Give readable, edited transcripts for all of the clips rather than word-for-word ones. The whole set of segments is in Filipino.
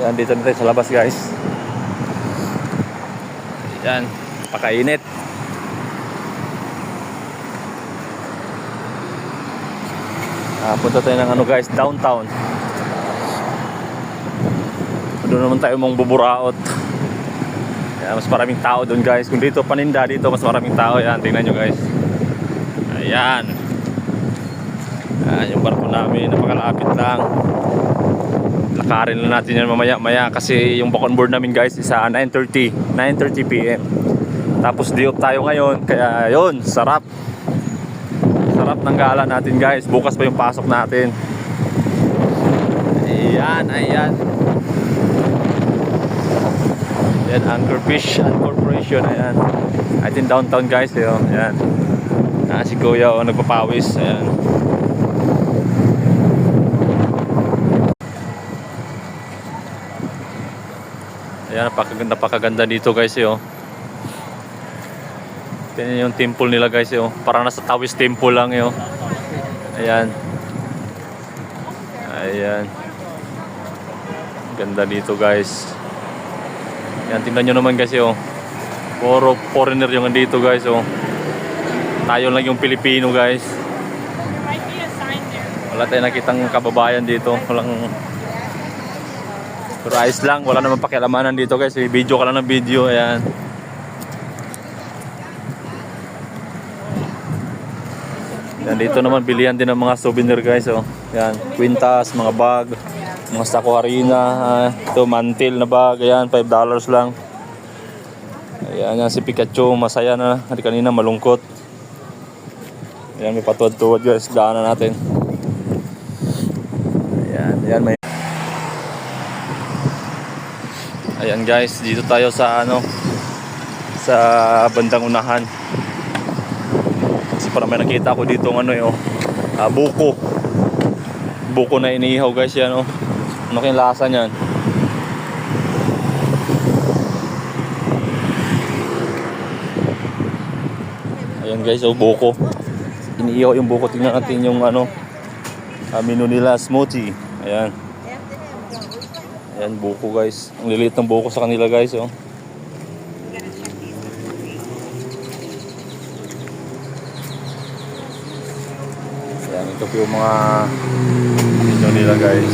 Yan, dito na tayo sa labas guys. Yan, pakainit. Punta tayo ng ano guys, downtown. Doon naman tayo mong buburaot. Yan, mas maraming tao doon guys. Kung dito paninda, dito mas maraming tao. Yan, tingnan nyo guys. Ayan. Ayan yung barko namin, napakalapit lang. Lakarin lang natin yan mamaya kasi yung back on board namin guys is 9:30 PM. Tapos di-off tayo ngayon, kaya yun, sarap ng gala natin guys. Bukas pa yung pasok natin. Ayan. Ayan, Anchorfish Corporation. Ayan, I think downtown guys. Ayan, si Kuya nagpapawis. Ayan. Ayan, napakaganda dito guys. Tingnan yung temple nila guys. Parang nasa Taoist temple lang. Ayan. Ayan, ganda dito guys. Yan, tingnan nyo naman guys. Puro foreigner yung nandito guys. Tayo lang yung Pilipino guys. Wala tayong nakitang kababayan dito. Pero ayos lang, wala naman pakialamanan dito guys. Video ka lang ng video. Ayan. Yan, dito naman bilihan din ng mga souvenir guys. Yan, kwintas, mga bag, mga Saco Harina. Ito, mantil na bag. Ayan, $5 lang. Ayan, yan si Pikachu. Masaya na. Kanina malungkot. Ayan, may patuwad-tuwad guys. Daanan natin. Ayan, may... Ayan guys, dito tayo sa sa bandang unahan. Kasi parang may nakita ko dito buko na inihaw guys. Yan ano kayong lasa niyan? Ayan guys, buko inihaw yung buko. Tingnan natin yung menu nila, smoothie. Ayan. Ayan, buko guys. Ang liliit ng buko sa kanila guys. Ayan, ito po yung mga menu nila guys.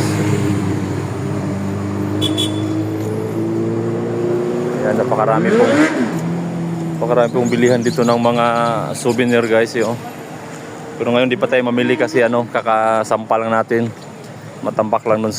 Ayan, napakarami pong bilihan dito ng mga souvenir guys. Pero ngayon di pa tayo mamili kasi kakasampa lang natin. Matambak lang nun sa